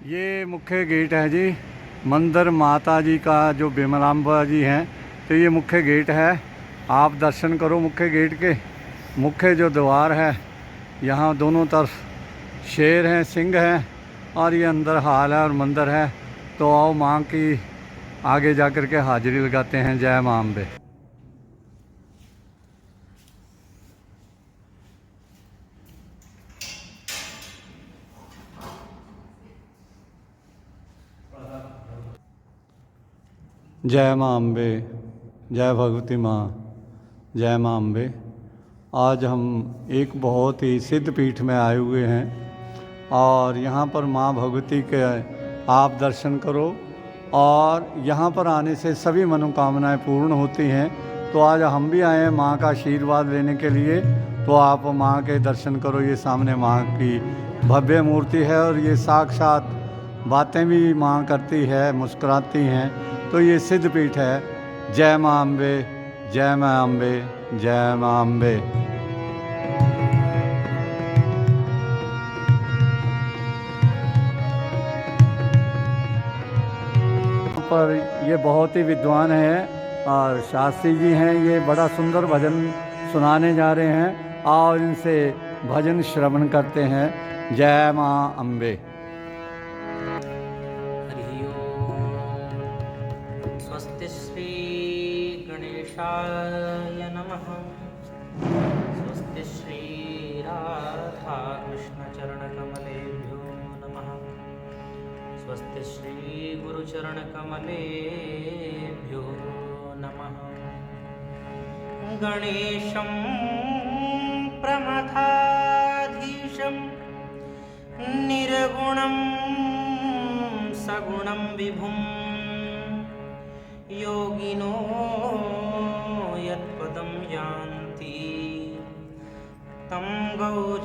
ये मुख्य गेट है जी। मंदिर माता जी का जो विमलाम्बा जी हैं, तो ये मुख्य गेट है। आप दर्शन करो मुख्य गेट के। मुख्य जो द्वार है, यहाँ दोनों तरफ शेर हैं, सिंह हैं, और ये अंदर हाल है और मंदिर है। तो आओ माँ की आगे जा कर के हाजिरी लगाते हैं। जय माँ अम्बे। जय माँ अम्बे, जय भगवती माँ, जय माँ अम्बे। आज हम एक बहुत ही सिद्ध पीठ में आए हुए हैं और यहाँ पर माँ भगवती के आप दर्शन करो, और यहाँ पर आने से सभी मनोकामनाएं पूर्ण होती हैं। तो आज हम भी आए हैं माँ का आशीर्वाद लेने के लिए। तो आप माँ के दर्शन करो। ये सामने माँ की भव्य मूर्ति है और ये साक्षात बातें भी माँ करती है, मुस्कुराती हैं। तो ये सिद्ध पीठ है। जय माँ अम्बे, जय माँ अम्बे, जय माँ अम्बे। पर ये बहुत ही विद्वान हैं और शास्त्री जी हैं। ये बड़ा सुंदर भजन सुनाने जा रहे हैं और इनसे भजन श्रवण करते हैं। जय माँ अम्बे। हरि ओम। स्वस्ति श्री गणेशाय नमः। स्वस्ति श्री राधा कृष्ण चरण कमलेभ्यो नमः। स्वस्ति श्री गुरुचरण कमलेभ्यो नमः। गणेशं प्रमथाधीशं निर्गुणं सगुणं विभुं योगिनो यत्पदं यान्ति तं गौरीनन्दनं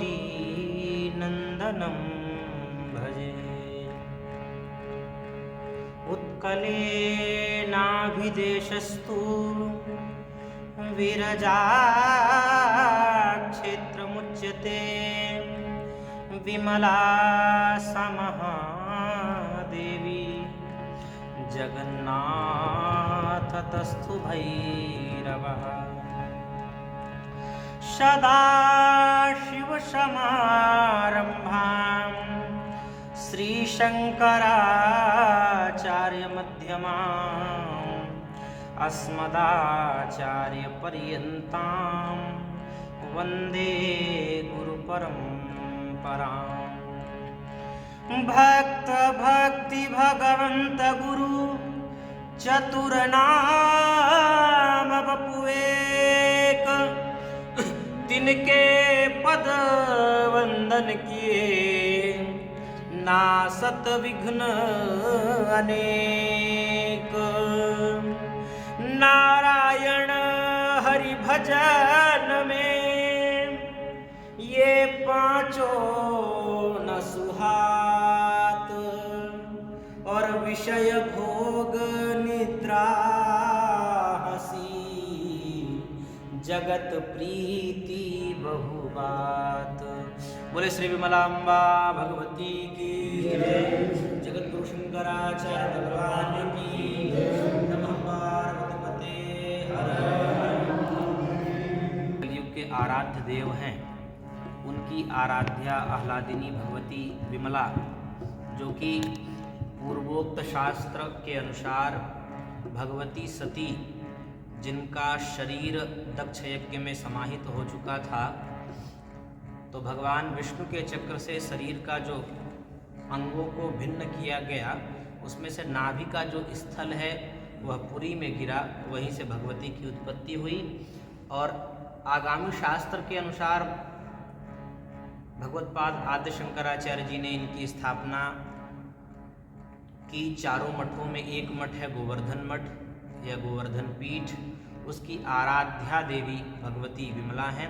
भजे। उत्कलेनाभिदेशस्तु विरजाक्षेत्रमुच्यते विमला सा महादेवी जगन्नाथतस्थु भैरवः। सदाशिवसमारम्भां श्रीशङ्कराचार्यमध्यमाम् अस्मदाचार्यपर्यन्तां वन्दे गुरुपरम्पराम्। भक्त भक्ति भगवंत गुरु चतुरनाम बपुएक तिनके पद वंदन किए नासत विघ्न अनेक। नारायण हरि भजन में ये पांचों न सुहात और विषय भोग निद्रा हसी जगत प्रीति बहुबात। बोले श्री विमलाम्बा भगवती की जय। जगत गुरु शंकराचार्य भगवान की नमः। पार्वती हर कलयुग के आराध्य देव हैं, उनकी आराध्या आह्लादिनी भगवती विमला, जो कि पूर्वोक्त शास्त्र के अनुसार भगवती सती, जिनका शरीर दक्ष यज्ञ में समाहित हो चुका था, तो भगवान विष्णु के चक्र से शरीर का जो अंगों को भिन्न किया गया, उसमें से नाभि का जो स्थल है वह पुरी में गिरा, वहीं से भगवती की उत्पत्ति हुई। और आगामी शास्त्र के अनुसार भगवत्पाद आद्य शंकराचार्य जी ने इनकी स्थापना की। चारों मठों में एक मठ है गोवर्धन मठ या गोवर्धन पीठ, उसकी आराध्या देवी भगवती विमला हैं,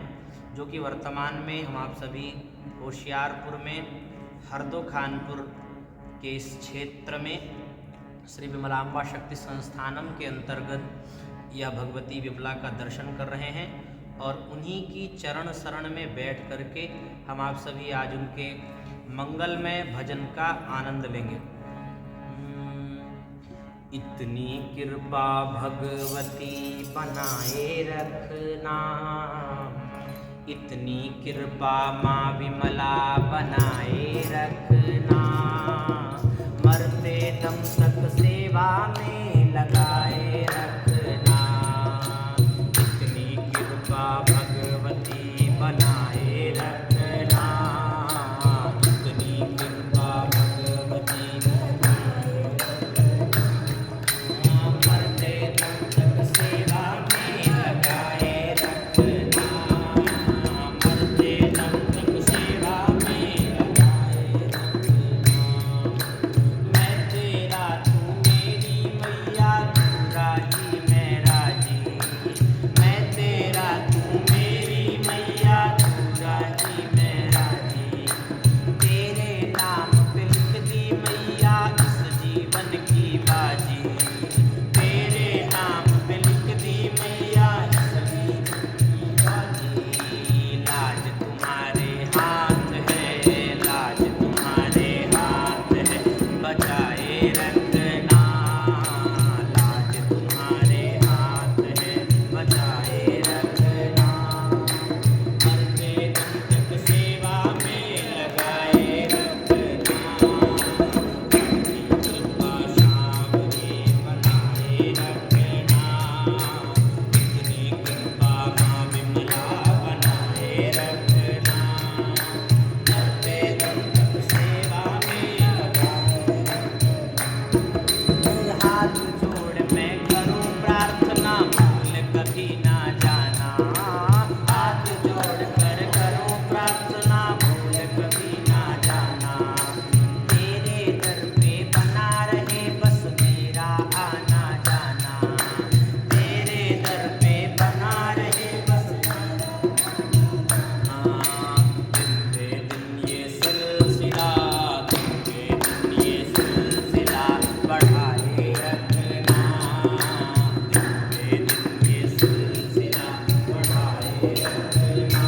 जो कि वर्तमान में हम आप सभी होशियारपुर में हरदो खानपुर के इस क्षेत्र में श्री विमलाम्बा शक्ति संस्थानम के अंतर्गत यह भगवती विमला का दर्शन कर रहे हैं। और उन्हीं की चरण शरण में बैठ करके हम आप सभी आज उनके मंगलमय भजन का आनंद लेंगे। इतनी कृपा भगवती बनाए रखना, इतनी कृपा माँ विमला बनाए रखना, मरते दम तक सेवा में लगाए रखना। इतनी कृपा भगवती बनाए रखना, इतनी कृपा भगवती मरते दम तक सेवा में लगाए रखना, मरते दम तक सेवा में लगाए रखना। मैं तेरा तू मेरी मैया, तू राजी मैं राजी। मैं तेरा तू मेरी मैया, तू राजी मैं राजी। तेरे नाम पे लिख दी मैया इस जीवन की बाजी। तेरे नाम पे लिख दी मैया इस जीवन की बाजी। लाज तुम्हारे हाथ है, लाज तुम्हारे हाथ है, बचाए रखना। लाज तुम्हारे हाथ है, बचाए रखना। मरते दम तक सेवा में लगाए रखना। अपनी कृपा सामने बनाए रखना। इतनी कृपा माँ विमला बनाए रखना। मरते दम तक सेवा में लगाए रखना। हाथ जोड़ मैं करूं प्रार्थना, भूल कभी ना जाना। हाथ जोड़ कर करूं प्रार्थना, भूल कभी ना जाना। तेरे दर पे बना रहे बस मेरा आना जाना। तेरे दर पे बना रहे बस मेरा आना। दिन पे दिन ये सिलसिला, दिन पे दिन ये सिलसिला बढ़ाए रखना। दिन पे दिन ये सिलसिला बढ़ाए रखना।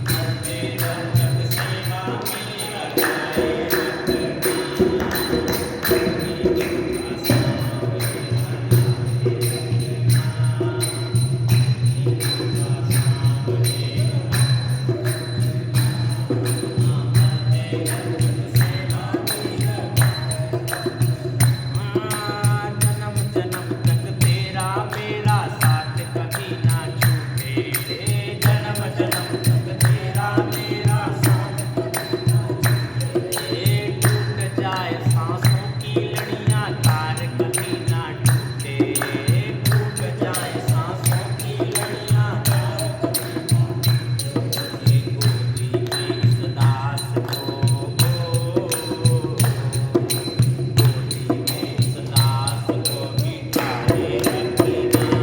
मरते दम तक सेवा में लगाए जन्म जन्म तक तेरा मेरा साथ कभी ना छूटे। जन्म जन्म तक तेरा मेरा साथ कभी ना छूटे। टूट जाए सांसों की लड़ियां, तार कभी ना टूटे। टूट जाए सांसों की लड़ियां, तार कभी ना टूटे। गोदी में इस दास को, गोदी में इस दास को बिठाए रखना।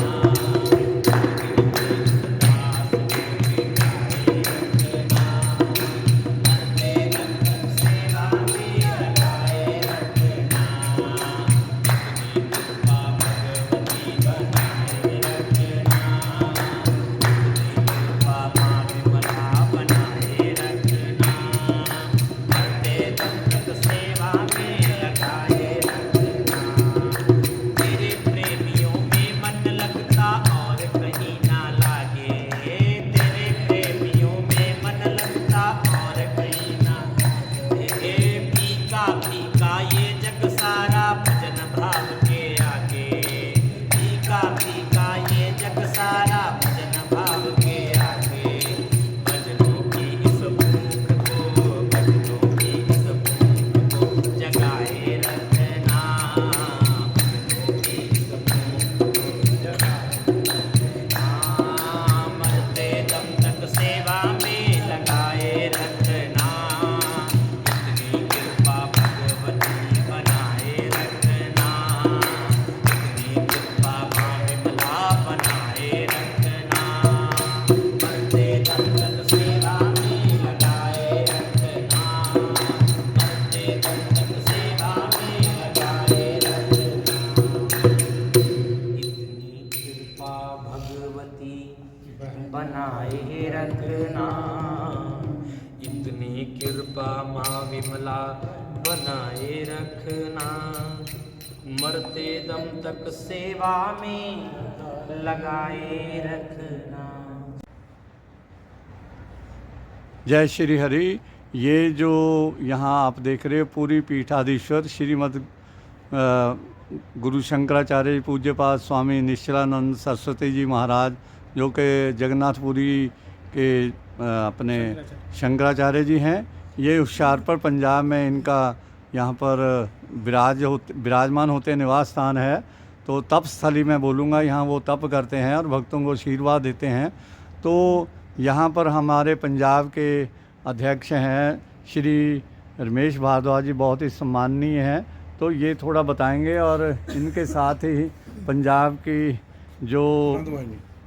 गोदी में इस दास को बिठाए रखना। मरते दम तक सेवा में लगाए रखना। इतनी कृपा भगवती बनाए रखना। इतनी कृपा माँ विमला बनाए रखना। मरते दम तक सेवा में लगाए रखना। तेरे प्रेमियों में मन लगता और कहीं ना लागे। तेरे प्रेमियों में मन लगता और कहीं ना लागे। फीका फीका ये जग सारा भजन भाव के आगे। फीका फीका ये जग सारा भजन भाव के आगे। भजनों की इस भूख को, भजनों की इस भूख को जगाए रखना। भजनों की इस भूख को जगाए रखना। मरते दम तक सेवा में लगाए रखना। इतनी कृपा भगवती विमला बनाए रखना, मरते दम तक सेवा में लगाए रखना। जय श्री हरि। ये जो यहाँ आप देख रहे हो पूरी पीठाधीश्वर श्रीमद गुरु शंकराचार्य जी पूज्यपाद स्वामी निश्चलानंद सरस्वती जी महाराज, जो कि जगन्नाथपुरी के अपने शंकराचार्य जी हैं। ये हुशियारपुर पंजाब में इनका यहाँ पर विराजमान होते निवास स्थान है। तो तप स्थली मैं बोलूँगा, यहाँ वो तप करते हैं और भक्तों को आशीर्वाद देते हैं। तो यहाँ पर हमारे पंजाब के अध्यक्ष हैं श्री रमेश भारद्वाज जी, बहुत ही सम्माननीय हैं। तो ये थोड़ा बताएंगे और इनके साथ ही पंजाब की जो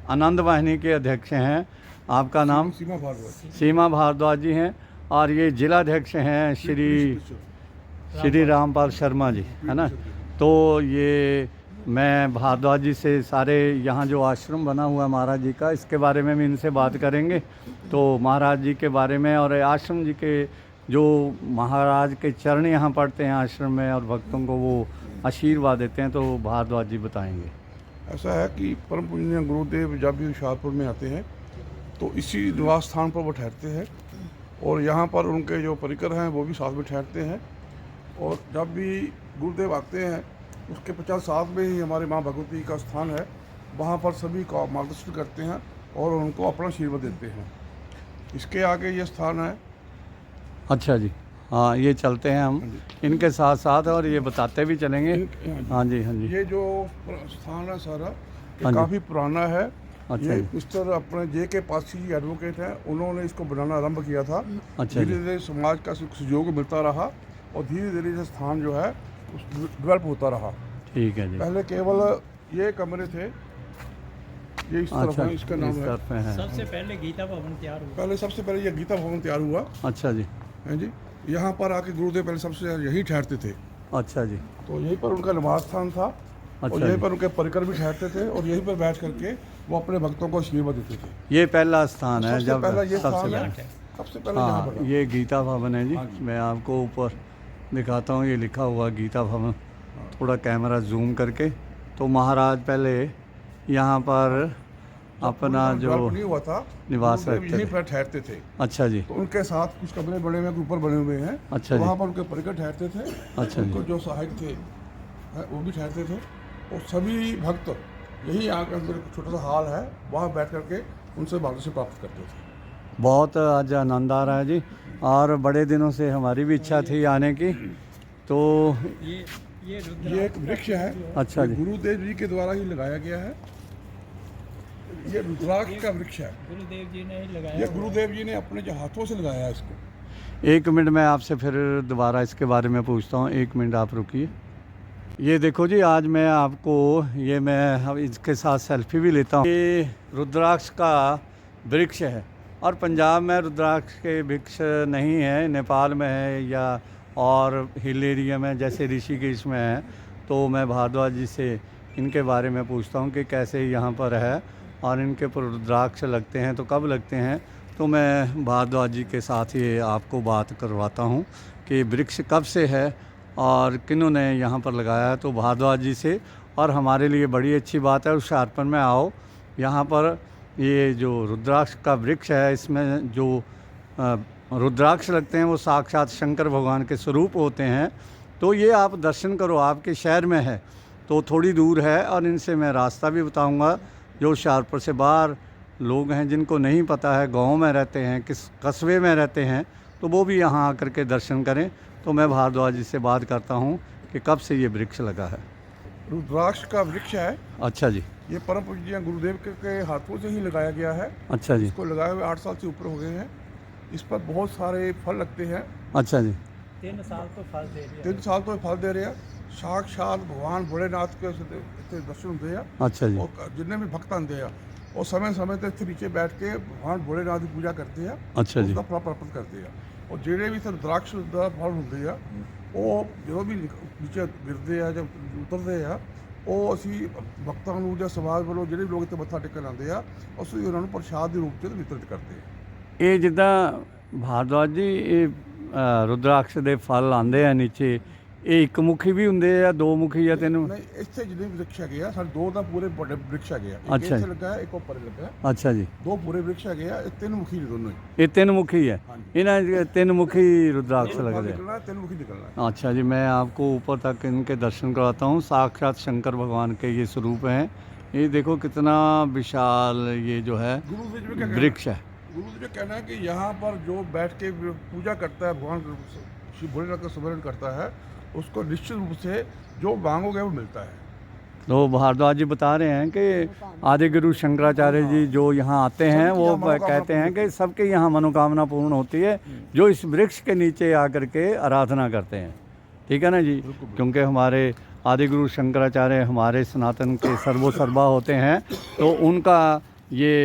आनंद वाहिनी के अध्यक्ष हैं, आपका नाम? सीमा भारद्वाज जी हैं। और ये जिलाध्यक्ष हैं श्री रामपाल शर्मा जी, है ना। तो ये मैं भारद्वाज जी से सारे यहाँ जो आश्रम बना हुआ है महाराज जी का, इसके बारे में भी इनसे बात करेंगे। तो महाराज जी के बारे में और आश्रम जी के जो महाराज के चरण यहाँ पढ़ते हैं आश्रम में और भक्तों को वो आशीर्वाद देते हैं, तो भारद्वाज जी बताएंगे। ऐसा है कि परम पूजनीय गुरुदेव जब भी हुशियारपुर में आते हैं तो इसी निवास स्थान पर वो ठहरते हैं और यहाँ पर उनके जो परिकर हैं वो भी साथ में ठहरते हैं। और जब भी गुरुदेव आते हैं उसके 50 साथ में ही हमारे माँ भगवती का स्थान है, वहाँ पर सभी का मार्गदर्शन करते हैं और उनको अपना आशीर्वाद देते हैं। इसके आगे ये स्थान है। अच्छा जी, हाँ, ये चलते हैं हम इनके साथ साथ और ये बताते भी चलेंगे। हाँ जी, हाँ जी। ये जो स्थान है सारा हाँ जी। काफ़ी पुराना है। अच्छा ये जी। मिस्टर अपने जे.के. पासी जी एडवोकेट हैं, उन्होंने इसको बनाना आरंभ किया था। अच्छा धीरे जी। धीरे समाज का सहयोग मिलता रहा और धीरे धीरे ये स्थान जो है डेवलप होता रहा। ठीक है जी। पहले केवल ये कमरे थे, ये इस तरफ अच्छा, है, इसका नाम इस है। तरफ है। सबसे पहले गीता भवन तैयार हुआ। पहले सबसे पहले ये गीता भवन तैयार हुआ अच्छा जी। है जी। यहाँ पर आके गुरुदेव पहले सबसे यही ठहरते थे। अच्छा जी। तो यहीं पर उनका निवास स्थान था अच्छा और यहीं जी। पर उनके परिकर भी ठहरते थे और यहीं पर बैठ करके वो अपने भक्तों को आशीर्वाद देते थे। ये पहला स्थान है सबसे जब पहला ये सबसे स्थान है, पहले। सबसे पहले यहाँ हाँ, पर ये गीता भवन है जी। हाँ जी। मैं आपको ऊपर दिखाता हूँ, ये लिखा हुआ गीता भवन। थोड़ा कैमरा जूम करके। तो महाराज पहले यहाँ पर अपना जो डेवलप नहीं हुआ था, निवास गुरुदेव रखते यहीं थे। पर ठहरते थे। अच्छा जी। तो उनके साथ कुछ कमरे बने हुए हैं, ऊपर बने हुए हैं। अच्छा तो जी। वहाँ पर उनके परिकर ठहरते थे। अच्छा जी। उनको जो सहायक थे वो भी ठहरते थे और सभी भक्त यही आकर अंदर एक छोटा सा हॉल है, वहाँ बैठ करके उनसे मार्गदर्शन प्राप्त करते थे। बहुत आज आनंद आ रहा है जी। और बड़े दिनों से हमारी भी इच्छा थी आने की। तो ये रुद्र ये एक वृक्ष है। अच्छा ये जी। गुरुदेव जी के द्वारा ही लगाया गया है। ये रुद्राक्ष का वृक्ष है। गुरुदेव जी ने ही ये लगाया। गुरुदेव जी ने अपने जो हाथों से लगाया है इसको। एक मिनट, मैं आपसे फिर दोबारा इसके बारे में पूछता हूँ। एक मिनट आप रुकिए। ये देखो जी, आज मैं आपको ये मैं इसके साथ सेल्फी भी लेता हूँ। ये रुद्राक्ष का वृक्ष है और पंजाब में रुद्राक्ष के वृक्ष नहीं है, नेपाल में है या और हिल एरिया में जैसे ऋषिकेश में है। तो मैं भारद्वाज जी से इनके बारे में पूछता हूँ कि कैसे यहाँ पर है और इनके पर रुद्राक्ष लगते हैं तो कब लगते हैं। तो मैं भारद्वाज जी के साथ ही आपको बात करवाता हूँ कि वृक्ष कब से है और किन्होंने यहाँ पर लगाया है। तो भारद्वाज जी से। और हमारे लिए बड़ी अच्छी बात है, हुशियारपुर में आओ। यहाँ पर ये जो रुद्राक्ष का वृक्ष है, इसमें जो रुद्राक्ष लगते हैं वो साक्षात शंकर भगवान के स्वरूप होते हैं। तो ये आप दर्शन करो, आपके शहर में है तो थोड़ी दूर है। और इनसे मैं रास्ता भी बताऊंगा। जो हुशियारपुर से बाहर लोग हैं जिनको नहीं पता है, गांव में रहते हैं, किस कस्बे में रहते हैं, तो वो भी यहाँ आकर के दर्शन करें। तो मैं भारद्वाज जी से बात करता हूँ कि कब से ये वृक्ष लगा है। रुद्राक्ष का वृक्ष है। अच्छा जी। ये परम पूज्य गुरुदेव के हाथों से ही लगाया गया है। अच्छा जी। इसको लगाए हुए 8 साल से ऊपर हो गए हैं। इस पर बहुत सारे फल लगते हैं। अच्छा जी। 3 साल तो फल दे दिया। 3 साल तो फल दे रहे हैं। साक्षात भगवान भोलेनाथ के दर्शन होते हैं। अच्छा जी। और जितने भी भक्त आते हैं और समय समय तक इसके नीचे बैठ के भगवान भोलेनाथ की पूजा करते हैं। अच्छा जी। उसका फल प्राप्त करते हैं। और ਜਿਹੜੇ ਵੀ रुद्राक्ष ਦਾ फल ਹੁੰਦੇ ਆ ਉਹ ਜਦੋਂ ਵੀ ਨੀਚੇ ਗਿਰਦੇ ਆ ਜਾਂ ਉਤਰਦੇ ਆ, ਉਹ ਅਸੀਂ ਭਗਤਾਂ ਨੂੰ ਜਾਂ ਸਮਾਜ ਵੱਲੋਂ ਜਿਹੜੇ ਲੋਕ ਇੱਥੇ ਮੱਥਾ ਟੇਕਣ ਆਉਂਦੇ ਆ ਅਸੀਂ ਉਹਨਾਂ ਨੂੰ ਪ੍ਰਸ਼ਾਦ ਦੇ ਰੂਪ 'ਚ ਵਿਤਰਿਤ ਕਰਦੇ ਆ। ਇਹ ਜਿੱਦਾਂ भारद्वाज जी, ये ਰੁਦਰਾਕਸ਼ ਦੇ ਫਲ ਆਉਂਦੇ ਆ ਨੀਚੇ, ਇਹ ਇੱਕ ਮੁਖੀ ਵੀ ਹੁੰਦੇ ਆ, ਦੋ ਮੁਖੀ ਜਾਂ ਤਿੰਨ? ਨਹੀਂ, ਇੱਥੇ ਜਿਹੜੇ ਵ੍ਰਿਕਸ਼ ਹੈਗੇ ਆ ਸਾਡੇ ਦੋ ਤਾਂ ਪੂਰੇ ਵੱਡੇ ਵ੍ਰਿਕਸ਼ ਹੈਗੇ ਆ, ਇੱਕ ਅੱਛਾ ਜੀ। ਇੱਥੇ ਲੱਗਾ ਹੈ, ਇੱਕ ਉੱਪਰ ਲੱਗਾ ਹੈ, ਅੱਛਾ ਜੀ, ਦੋ ਪੂਰੇ ਵ੍ਰਿਕਸ਼ ਹੈਗੇ ਆ, ਇਹ ਤਿੰਨ ਮੁਖੀ ਨੇ ਦੋਨੋਂ ਹੀ। ਇਹ ਤਿੰਨ मुखी है, ਹਾਂਜੀ। इन्हें तीन मुखी रुद्राक्ष लग रहे हैं। निकलना है, तीन मुखी निकलना है। अच्छा जी, मैं आपको ऊपर तक इनके दर्शन कराता हूँ। साक्षात शंकर भगवान के ये स्वरूप हैं। ये देखो कितना विशाल ये जो है गुरु जी में क्या कहना वृक्ष है। गुरु जी का कहना है कि यहाँ पर जो बैठ के पूजा करता है, भगवान श्री भोलेनाथ का सुमिरन करता है, उसको निश्चित रूप से जो मांगोगे वो मिलता है। तो भारद्वाज जी बता रहे हैं कि आदि गुरु शंकराचार्य जी जो यहाँ आते हैं वो कहते हैं कि सबके यहाँ मनोकामना पूर्ण होती है जो इस वृक्ष के नीचे आकर के आराधना करते हैं। ठीक है ना जी, क्योंकि हमारे आदि गुरु शंकराचार्य हमारे सनातन के सर्वोसर्वा होते हैं, तो उनका ये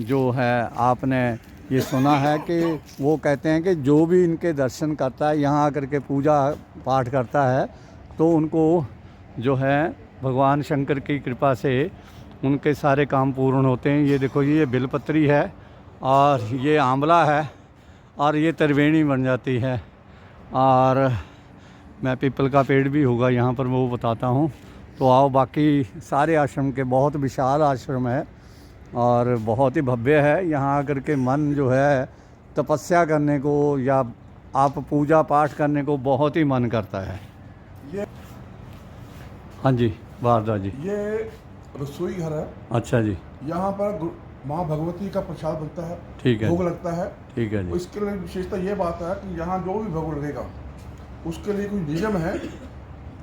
जो है आपने ये सुना है कि वो कहते हैं कि जो भी इनके दर्शन करता है, यहाँ आकर के पूजा पाठ करता है, तो उनको जो है भगवान शंकर की कृपा से उनके सारे काम पूर्ण होते हैं। ये देखो, ये बिलपत्री है और ये आंवला है और ये त्रिवेणी बन जाती है, और मैं पीपल का पेड़ भी होगा यहाँ पर, मैं वो बताता हूँ। तो आओ, बाकी सारे आश्रम के बहुत विशाल आश्रम है और बहुत ही भव्य है। यहाँ आकर के मन जो है तपस्या करने को या आप पूजा पाठ करने को बहुत ही मन करता है। ये हाँ जी भारद्वाज जी। ये रसोई घर है। अच्छा जी, यहाँ पर माँ भगवती का प्रसाद बनता है, ठीक है, भोग लगता है। ठीक है जी। इसके लिए विशेषता ये बात है कि यहाँ जो भी भोग लगेगा उसके लिए कोई नियम है।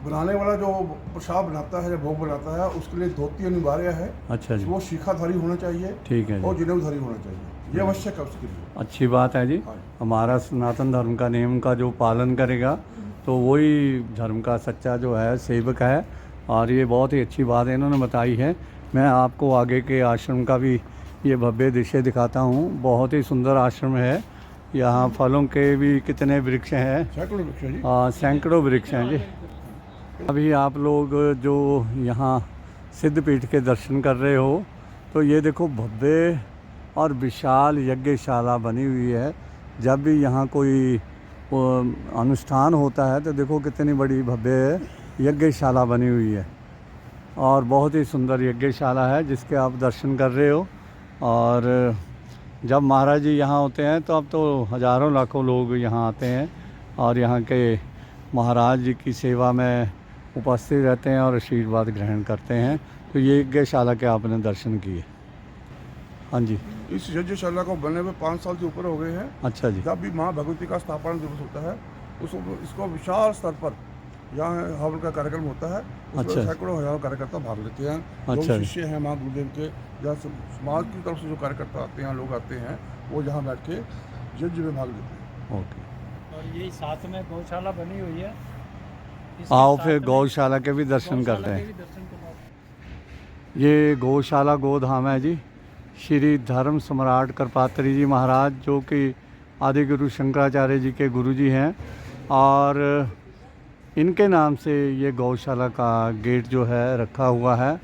बनाने वाला जो प्रसाद बनाता है या भोग बनाता है उसके लिए धोती अनिवार्य है। अच्छा जी, वो शिखाधारी होना चाहिए, ठीक है और जी, जनेऊधारी होना चाहिए, ये आवश्यक है उसके लिए। अच्छी बात है जी। हाँ। हमारा सनातन धर्म का नियम का जो पालन करेगा तो वही धर्म का सच्चा जो है सेवक है, और ये बहुत ही अच्छी बात है इन्होंने बताई है। मैं आपको आगे के आश्रम का भी ये भव्य दृश्य दिखाता हूँ। बहुत ही सुंदर आश्रम है। यहाँ फलों के भी कितने वृक्ष हैं, सैकड़ों वृक्ष है जी। सैकड़ों वृक्ष हैं जी। अभी आप लोग जो यहाँ सिद्धपीठ के दर्शन कर रहे हो, तो ये देखो भव्य और विशाल यज्ञशाला बनी हुई है। जब भी यहाँ कोई अनुष्ठान होता है तो देखो कितनी बड़ी भव्य यज्ञशाला बनी हुई है, और बहुत ही सुंदर यज्ञशाला है जिसके आप दर्शन कर रहे हो। और जब महाराज जी यहाँ होते हैं तो अब तो हज़ारों लाखों लोग यहाँ आते हैं और यहाँ के महाराज जी की सेवा में उपस्थित रहते हैं और आशीर्वाद ग्रहण करते हैं। तो ये यज्ञशाला के आपने दर्शन किए। हाँ जी, इस यज्ञशाला को बनने में 5 साल से ऊपर हो गए हैं। अच्छा जी, जब भी माँ भगवती का स्थापना दिवस होता है इसको विशाल स्तर पर यहाँ हवन का कार्यक्रम होता है। उसमें अच्छा। सैकड़ों हजारों कार्यकर्ता भाग लेते हैं। अच्छा। जो शिष्य हैं माँ गुरुदेव के या समाज की तरफ से जो कार्यकर्ता आते हैं, लोग आते हैं, वो यहाँ बैठ के यज्ञ में भाग लेते हैं। ओके, और ये साथ में गौशाला बनी हुई है। इसके आओ साथ फिर में गौशाला के भी दर्शन गौशाला करते के हैं। भी दर्शन करवाओ। ये गौशाला गोधाम है जी। श्री धर्म सम्राट कृपात्री जी महाराज जो कि आदि गुरु शंकराचार्य जी के गुरु जी हैं, और इनके नाम से ये गौशाला का गेट जो है रखा हुआ है।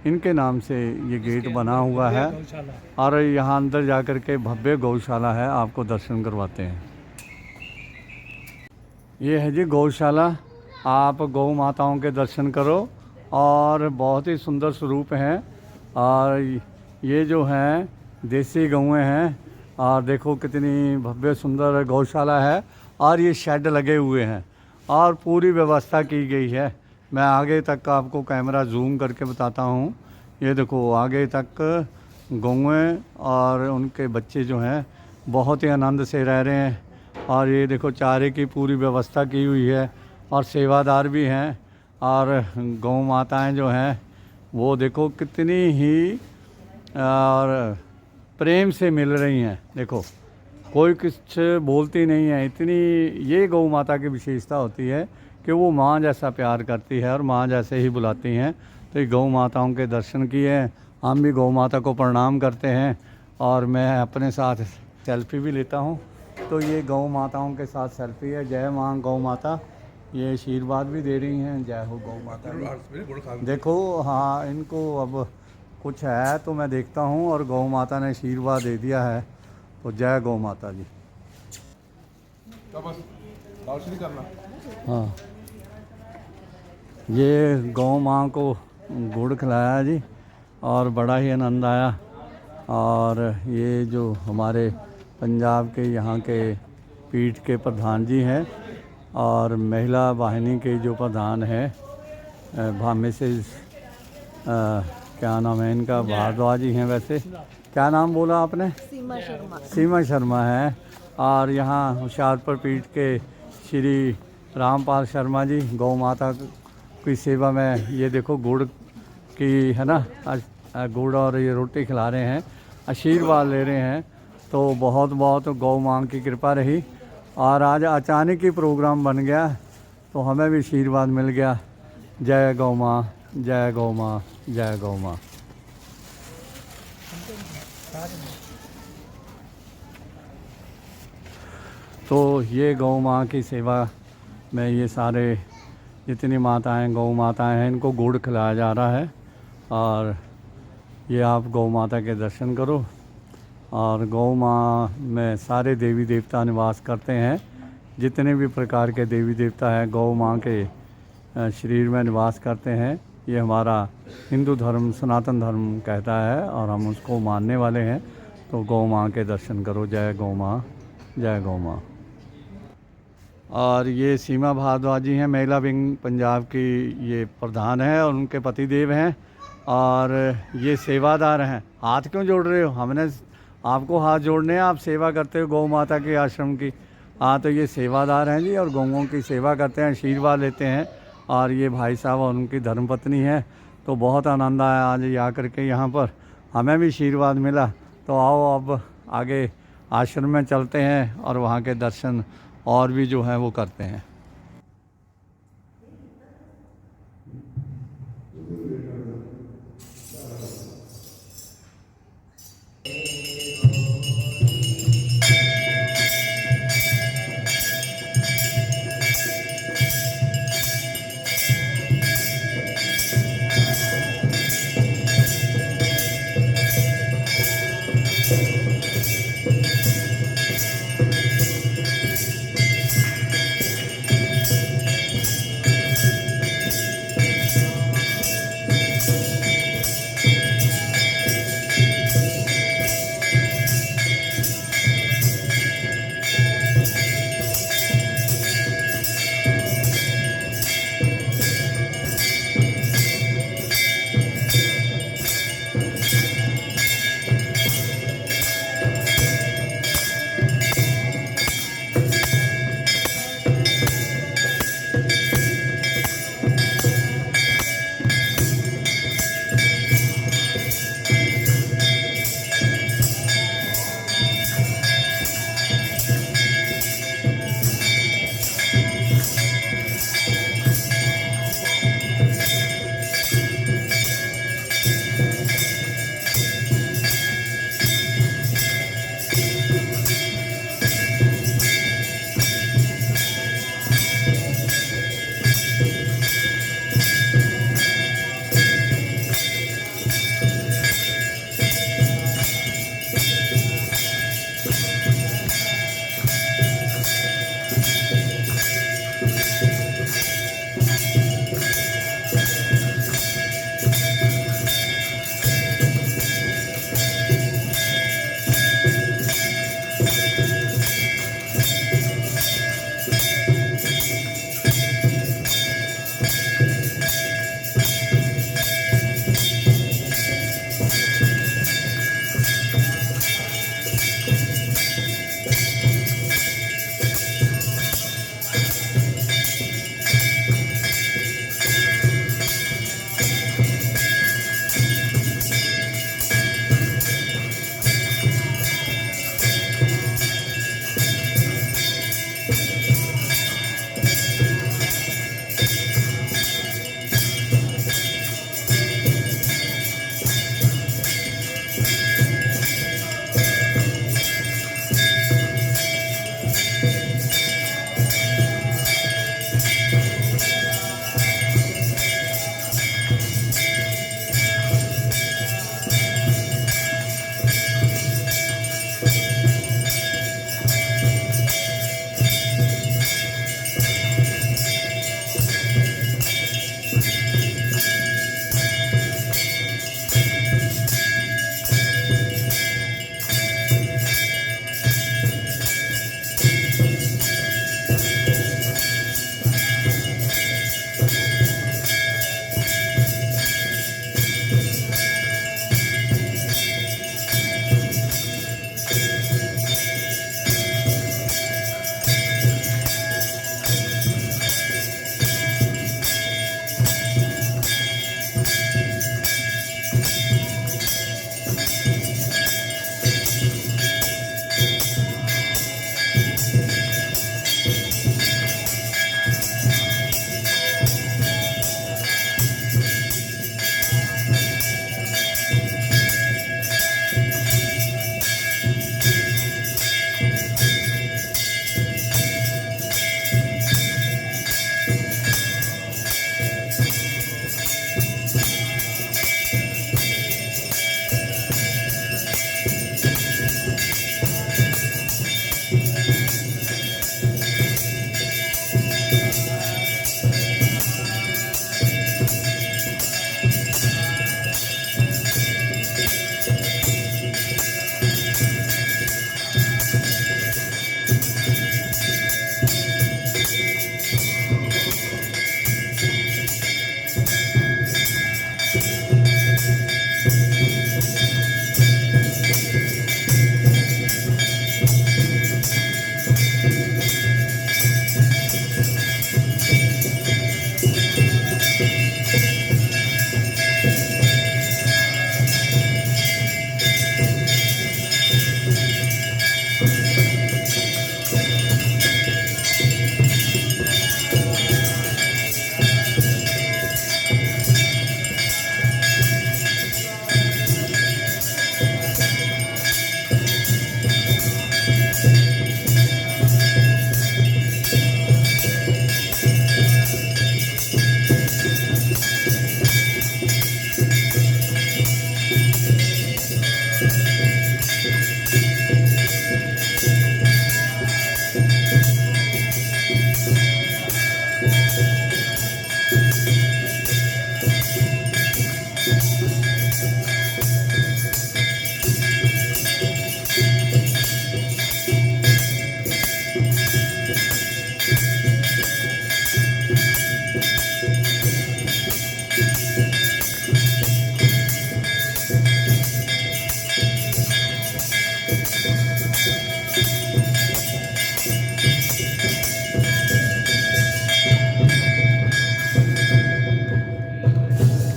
इनके नाम से ये गेट इसके बना अंदर हुआ भव्य है, गौशाला है। और यहाँ अंदर जाकर के भव्य गौशाला है, आपको दर्शन करवाते हैं। ये है जी गौशाला। आप गौ माताओं के दर्शन करो, और बहुत ही सुंदर स्वरूप हैं। और ये जो हैं देसी गौएँ हैं, और देखो कितनी भव्य सुंदर गौशाला है, और ये शेड लगे हुए हैं और पूरी व्यवस्था की गई है। मैं आगे तक आपको कैमरा जूम करके बताता हूँ। ये देखो आगे तक गौएँ और उनके बच्चे जो हैं बहुत ही आनंद से रह रहे हैं, और ये देखो चारे की पूरी व्यवस्था की हुई है, और सेवादार भी हैं, और गौ माताएँ जो हैं वो देखो कितनी ही और प्रेम से मिल रही हैं। देखो कोई कुछ बोलती नहीं है, इतनी ये गौ माता की विशेषता होती है कि वो माँ जैसा प्यार करती है और माँ जैसे ही बुलाती हैं। तो ये गौ माताओं के दर्शन किए, हम भी गौ माता को प्रणाम करते हैं, और मैं अपने साथ सेल्फी भी लेता हूँ। तो ये गौ माताओं के साथ सेल्फी है। जय माँ गौ माता, ये आशीर्वाद भी दे रही हैं। जय हो गौ माता की। देखो हाँ, इनको अब कुछ है तो मैं देखता हूँ, और गौ माता ने आशीर्वाद दे दिया है। तो जय गौ माता जी। बस लाउड नहीं करना। हाँ, ये गौ माँ को गुड़ खिलाया जी और बड़ा ही आनंद आया। और ये जो हमारे पंजाब के यहाँ के पीठ के प्रधान जी हैं और महिला वाहिनी के जो प्रधान है मिसेज क्या नाम है इनका, भारद्वाज जी हैं। वैसे क्या नाम बोला आपने? सीमा शर्मा। सीमा शर्मा है। और यहाँ होशियारपुर पीठ के श्री रामपाल शर्मा जी गौ माता की सेवा में, ये देखो गुड़ की है ना, गुड़ और ये रोटी खिला रहे हैं, आशीर्वाद ले रहे हैं। तो बहुत बहुत गौ माँ की कृपा रही। और आज अचानक ही प्रोग्राम बन गया तो हमें भी आशीर्वाद मिल गया। जय गौ माँ, जय गौ माँ, जय गौ माँ। तो ये गौ माँ की सेवा में ये सारे जितनी माताएं गौ माताएं हैं इनको गुड़ खिलाया जा रहा है। और ये आप गौ माता के दर्शन करो। और गौ माँ में सारे देवी देवता निवास करते हैं। जितने भी प्रकार के देवी देवता हैं गौ माँ के शरीर में निवास करते हैं। ये हमारा हिंदू धर्म सनातन धर्म कहता है और हम उसको मानने वाले हैं। तो गौ माँ के दर्शन करो। जय गौ माँ, जय गौ माँ। और ये सीमा भारद्वाज जी हैं, महिला विंग पंजाब की ये प्रधान है और उनके पतिदेव हैं। और ये सेवादार हैं। हाथ क्यों जोड़ रहे हो? हमने आपको हाथ जोड़ने हैं, आप सेवा करते हो गौ माता के आश्रम की। हाँ, तो ये सेवादार हैं जी और गौओं की सेवा करते हैं, आशीर्वाद लेते हैं। और ये भाई साहब और उनकी धर्मपत्नी है। तो बहुत आनंद आया आज आकर के यहाँ पर, हमें भी आशीर्वाद मिला। तो आओ अब आगे आश्रम में चलते हैं और वहाँ के दर्शन और भी जो हैं वो करते हैं।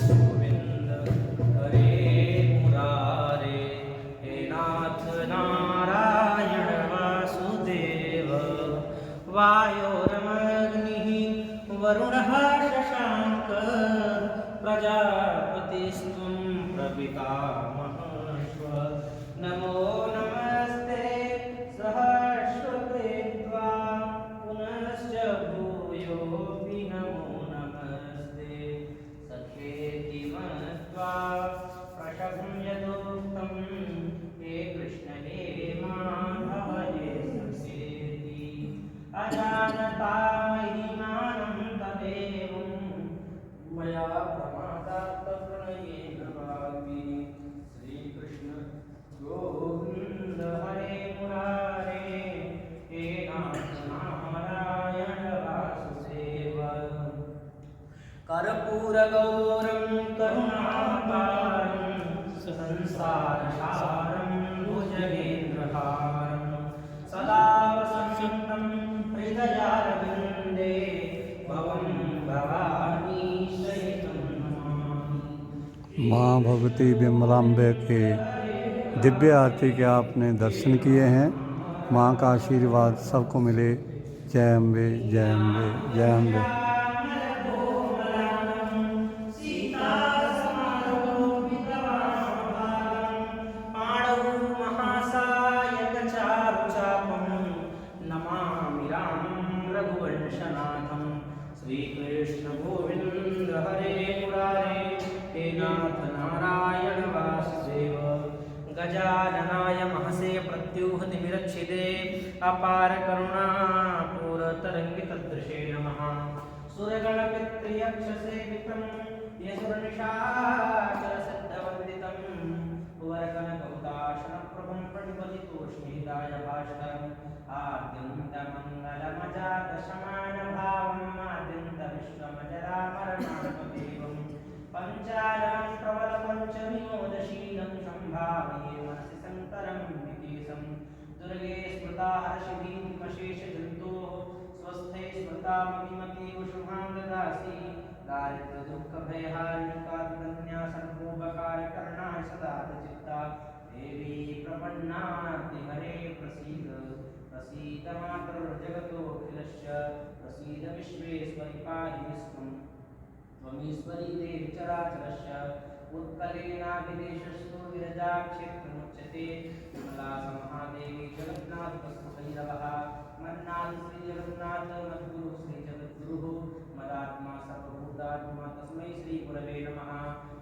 गोविंद हरे मुरारे, हे नाथ नारायण वासुदेव। वायोरमग्निः वरुणः शशाङ्क, प्रजापतिस्त्वं प्रपितामहश्व। नमो नमस्ते सहस्रकृते त्वा, पुनश्च भूयोऽपि नमो नमस्ते। सखेति मत्वा प्रशभं यदुक्तं, हे कृष्ण हे माधव हे सखेति। अजानता महिमानं तदेवं, मया प्रमादात् प्रणयेन वापि। श्रीकृष्ण गोविन्द हरे मुरारे, हे नाथ नारायण वासुदेव। कर्पूरगौरं करुणापारं, संसारसारं भुजगेन्द्रहारं, सदा वसन्तं हृदयारविन्दे, भवं भवानी सहितं नमामि। माँ भगवती विमलाम्बे के दिव्य आरती के आपने दर्शन किए हैं। माँ का आशीर्वाद सबको मिले। जय अम्बे, जय अम्बे, जय अम्बे। श्रीकृष्ण गोविंद हरे मुरारे, हे नाथ नारायण वासुदेव। गजाननाय महसे प्रत्युहतिमिरच्छिदे, अपार करुणा पूरतरङ्गितदृशे नमः। सुरगणपितृयक्षसेवितं यसुरनिशाचरसिद्धवन्दितं, कुवरकनकौदाशनप्रभं प्रणिपतितोष्णीदाय भास्करम्। आद्यन्तमङ्गलमजातशमानभावम्, आद्यन्तविश्वमजरामरणात्मदेवम्। पञ्चालं प्रबलपञ्चविनोदशीलं, सम्भावये मनसि शङ्करं विकेशम्। दुर्गे स्मृता हर्षभीतिमशेषजन्तोः, स्वस्थे स्मृतामतिमतीव शुभां ददासि। दारिद्र्यदुःखभयहारिणिका कन्या, सर्वोपकारकरणाय सदा चित्ता। देवी प्रपन्नाति हरे प्रसीद, प्रसीद मातर्जगतोऽखिलस्य। प्रसीद विश्वेश्वरि पाहि विश्वम्, त्वमीश्वरी देवी चराचरस्य। उत्कलेनाभिदेशस्तु विरजाक्षेत्रमुच्यते, विमला महादेवी जगन्नाथभैरवः। मन्नाथ श्रीजगन्नाथ मद्गुरुः श्रीजगद्गुरुः, मदात्मा सर्वभूतात्मा तस्मै श्रीगुरवे नमः।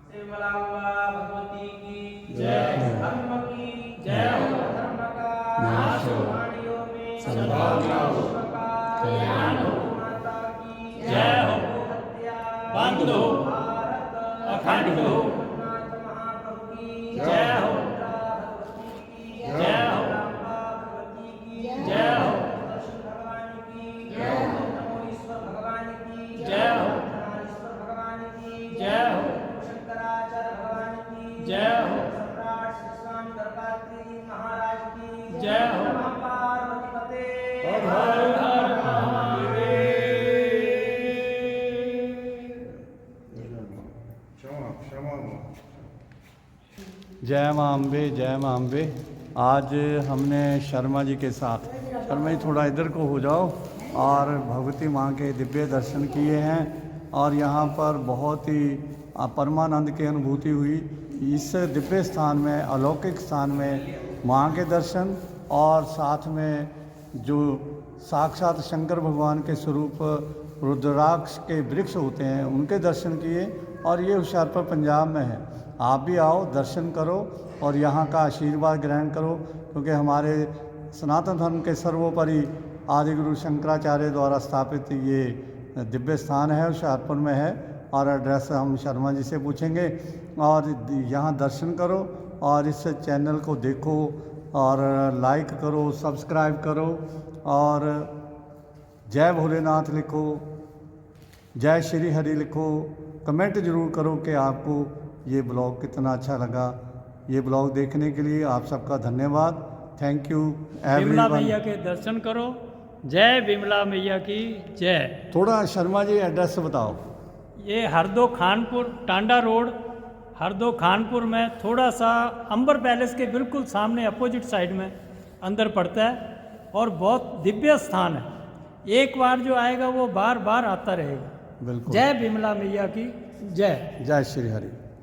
श्रीविमलाम्बा भगवती की जय। धर्म की जय हो। धर्म का नाश हो, वाणियों में सद्भावना हो, विश्व का कल्याण हो। माता की जय हो। हत्या बंद हो, भारत अखंड हो। जगन्नाथ महाप्रभु की जय हो। भगवती की जय हो। भगवती की जय हो। दर्शन भगवान की जय हो। नमो ईश्वर भगवान की जय हो। ईश्वर भगवान की जय हो। शंकराचार्य भगवान की जय हो। सम्राट श्री स्वामी दत्तात्रेय महाराज की जय हो। नमः पार्वती पते हर हर जय माँ अम्बे, जय माँ अम्बे। आज हमने शर्मा जी के साथ, शर्मा जी थोड़ा इधर को हो जाओ, और भगवती माँ के दिव्य दर्शन किए हैं। और यहाँ पर बहुत ही परमानंद की अनुभूति हुई। इस दिव्य स्थान में, अलौकिक स्थान में माँ के दर्शन, और साथ में जो साक्षात शंकर भगवान के स्वरूप रुद्राक्ष के वृक्ष होते हैं उनके दर्शन किए। और ये होशियारपुर पंजाब में है। आप भी आओ, दर्शन करो और यहाँ का आशीर्वाद ग्रहण करो, क्योंकि हमारे सनातन धर्म के सर्वोपरि आदि गुरु शंकराचार्य द्वारा स्थापित ये दिव्य स्थान है, होशियारपुर में है। और एड्रेस हम शर्मा जी से पूछेंगे। और यहाँ दर्शन करो और इस चैनल को देखो और लाइक करो, सब्सक्राइब करो और जय भोलेनाथ लिखो, जय श्री हरि लिखो। कमेंट ज़रूर करो कि आपको ये ब्लॉग कितना अच्छा लगा। ये ब्लॉग देखने के लिए आप सबका धन्यवाद। Thank you Vimala everyone. मैया के दर्शन करो। जय विमला मैया की जय। थोड़ा शर्मा जी एड्रेस बताओ। ये हरदो खानपुर टांडा रोड, हरदो खानपुर में थोड़ा सा अंबर पैलेस के बिल्कुल सामने अपोजिट साइड में अंदर पड़ता है और बहुत दिव्य स्थान है। एक बार जो आएगा वो बार बार आता रहेगा। बिल्कुल। जय विमला मैया की जय। जय श्री हरि।